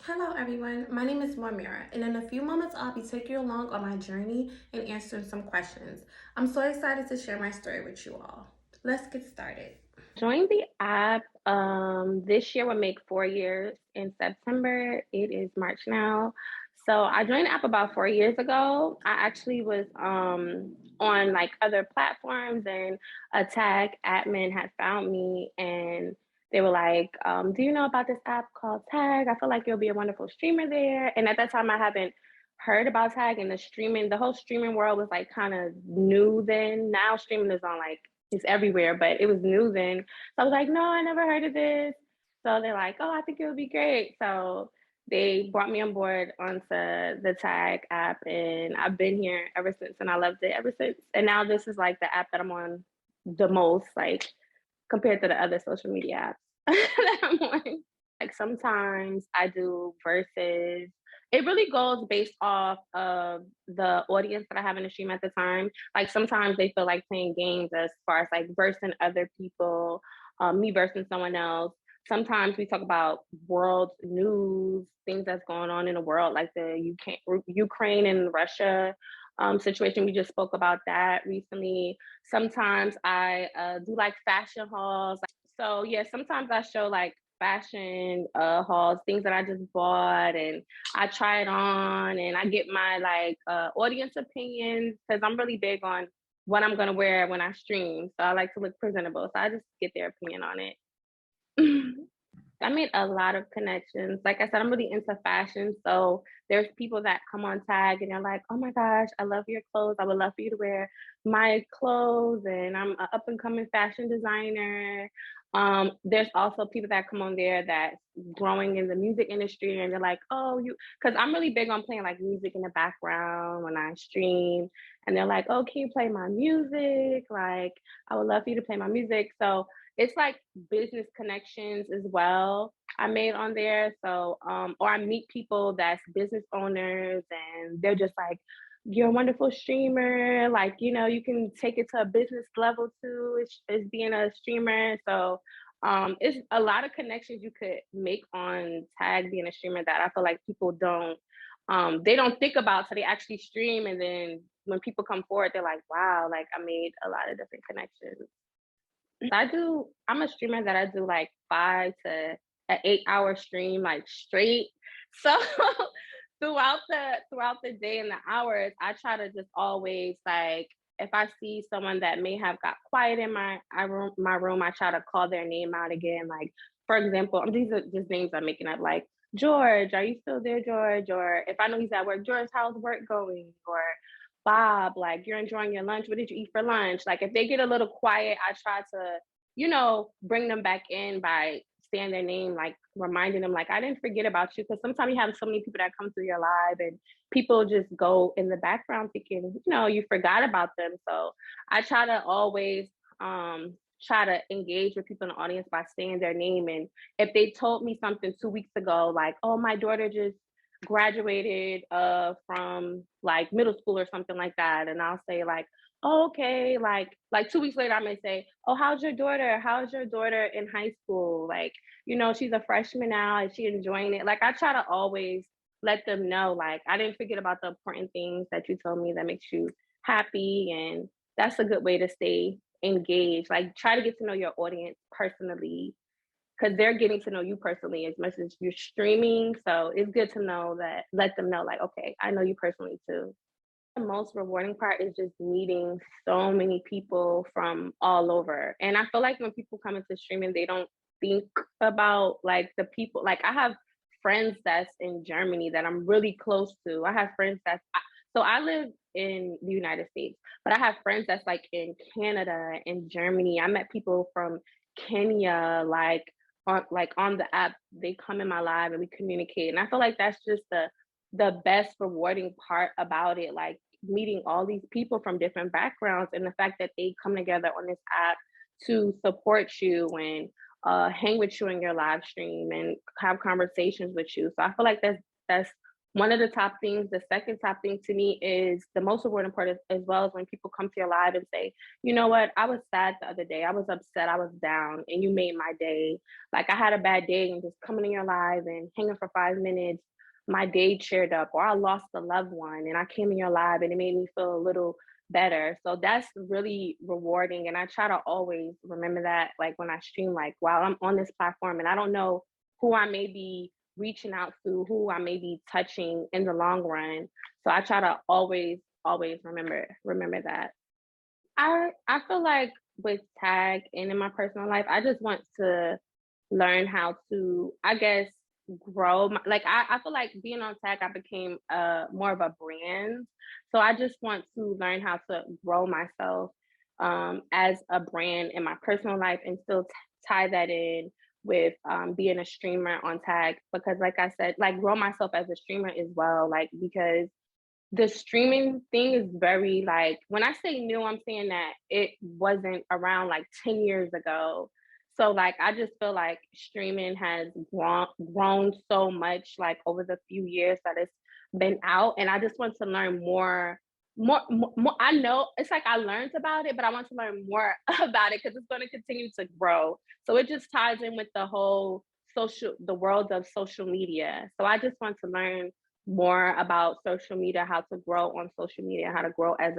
Hello, everyone. My name is Mirah, and in a few moments, I'll be taking you along on my journey and answering some questions. I'm so excited to share my story with you all. Let's get started. Joined the app this year would make 4 years in September. It is March now. So I joined the app about 4 years ago. I actually was on like other platforms and a tag admin had found me and they were like, do you know about this app called Tag? I feel like you'll be a wonderful streamer there. And at that time I haven't heard about Tag and the whole streaming world was like kind of new then. Now streaming is on like it's everywhere, but it was new then. So I was like, no, I never heard of this. So they're like, oh, I think it would be great. So they brought me on board onto the Tag app, and I've been here ever since, and I loved it ever since. And now this is like the app that I'm on the most, like compared to the other social media apps that I'm on. Like sometimes I do verses. It really goes based off of the audience that I have in the stream at the time. Like sometimes they feel like playing games as far as like versing other people, me versing someone else. Sometimes we talk about world news, things that's going on in the world, like the Ukraine and Russia situation. We just spoke about that recently. Sometimes I do like fashion hauls. So yeah, sometimes I show like fashion hauls, things that I just bought, and I try it on, and I get my like audience opinions because I'm really big on what I'm gonna wear when I stream. So I like to look presentable. So I just get their opinion on it. I made a lot of connections. Like I said, I'm really into fashion. So there's people that come on tag and they're like, oh my gosh, I love your clothes. I would love for you to wear my clothes. And I'm an up and coming fashion designer. There's also people that come on there that's growing in the music industry and they're like, oh, because I'm really big on playing like music in the background when I stream. And they're like, oh, can you play my music? Like, I would love for you to play my music. So it's like business connections as well I made on there. So, or I meet people that's business owners and they're just like, you're a wonderful streamer. Like, you can take it to a business level too, is being a streamer. So, it's a lot of connections you could make on tag being a streamer that I feel like people they don't think about till they actually stream. And then when people come forward, they're like, wow, like I made a lot of different connections. I'm a streamer that I do like 5 to an 8 hour stream, like straight. So throughout the day and the hours, I try to just always like if I see someone that may have got quiet in my room, I try to call their name out again. Like for example, these are just names I'm making up. Like George, are you still there, George? Or if I know he's at work, George, how's work going? Or Bob, like you're enjoying your lunch. What did you eat for lunch? Like if they get a little quiet, I try to, bring them back in by saying their name, like reminding them, like, I didn't forget about you. Cause sometimes you have so many people that come through your live and people just go in the background thinking, you forgot about them. So I try to always try to engage with people in the audience by saying their name. And if they told me something 2 weeks ago, like, oh, my daughter just graduated from like middle school or something like that, and I'll say like, oh, okay, like 2 weeks later I may say, oh, how's your daughter in high school, like, she's a freshman now, is she enjoying it? Like I try to always let them know like I didn't forget about the important things that you told me that makes you happy. And that's a good way to stay engaged, like try to get to know your audience personally because they're getting to know you personally as much as you're streaming. So it's good to know that, let them know, like, okay, I know you personally too. The most rewarding part is just meeting so many people from all over. And I feel like when people come into streaming, they don't think about like the people. Like I have friends that's in Germany that I'm really close to. I have friends so I live in the United States, but I have friends that's like in Canada and Germany. I met people from Kenya, like on the app. They come in my live and we communicate. And I feel like that's just the best rewarding part about it. Like meeting all these people from different backgrounds and the fact that they come together on this app to support you and hang with you in your live stream and have conversations with you. So I feel like that's one of the top things. The second top thing to me is the most rewarding part as well is when people come to your live and say, you know what, I was sad the other day. I was upset. I was down and you made my day. Like I had a bad day and just coming in your live and hanging for 5 minutes, my day cheered up. Or I lost a loved one and I came in your live and it made me feel a little better. So that's really rewarding. And I try to always remember that, like when I stream, like while I'm on this platform and I don't know who I may be reaching out to, who I may be touching in the long run. So I try to always remember that. I feel like with tag and in my personal life, I just want to learn how to, I guess, grow. Like I feel like being on tag, I became more of a brand. So I just want to learn how to grow myself as a brand in my personal life and still tie that in with being a streamer on tag because like I said, like grow myself as a streamer as well, like because the streaming thing is very like when I say new, I'm saying that it wasn't around like 10 years ago. So like I just feel like streaming has grown so much like over the few years that it's been out. And I just want to learn more. I know it's like I learned about it, but I want to learn more about it because it's going to continue to grow. So it just ties in with the world of social media. So I just want to learn more about social media, how to grow on social media, how to grow as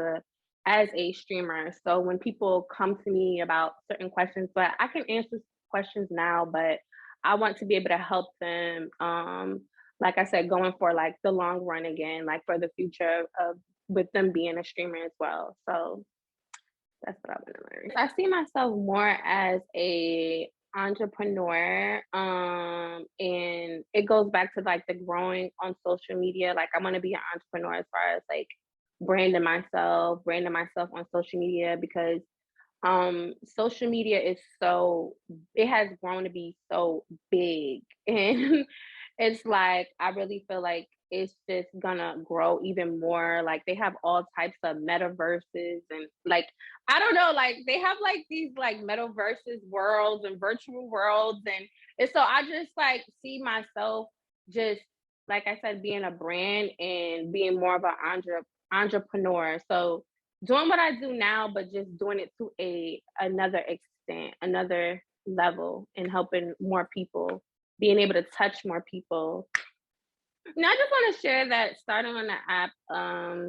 a streamer. So when people come to me about certain questions, but I can answer questions now, but I want to be able to help them like I said, going for like the long run again, like for the future of with them being a streamer as well. So that's what I want to learn. I see myself more as a entrepreneur and it goes back to like the growing on social media. Like I want to be an entrepreneur as far as like branding myself on social media because social media is so it has grown to be so big and it's like I really feel like it's just gonna grow even more. Like they have all types of metaverses and like I don't know, like they have like these like metaverses worlds and virtual worlds and so I just like see myself just like I said being a brand and being more of an entrepreneur. So doing what I do now, but just doing it to a another extent, another level, and helping more people, being able to touch more people. Now, I just want to share that starting on the app,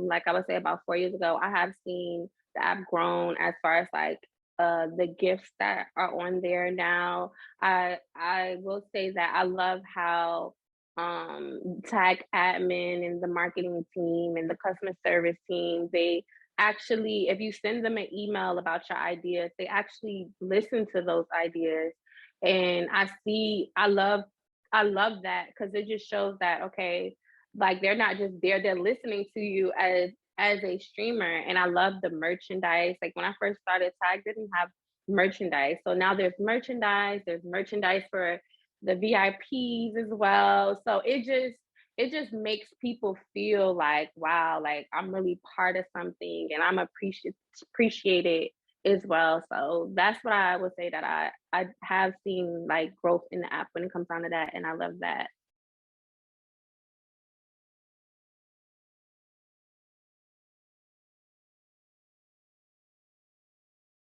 like I would say about 4 years ago, I have seen the app grown as far as like the gifts that are on there now. I will say that I love how tag admin and the marketing team and the customer service team, they actually if you send them an email about your ideas, they actually listen to those ideas. And I love that because it just shows that okay, like they're not just there, they're listening to you as a streamer. And I love the merchandise. Like when I first started, Tag didn't have merchandise. So now there's merchandise for the VIPs as well. So it just makes people feel like wow, like I'm really part of something and I'm appreciated as well. So that's what I would say that I have seen like growth in the app when it comes down to that, and I love that.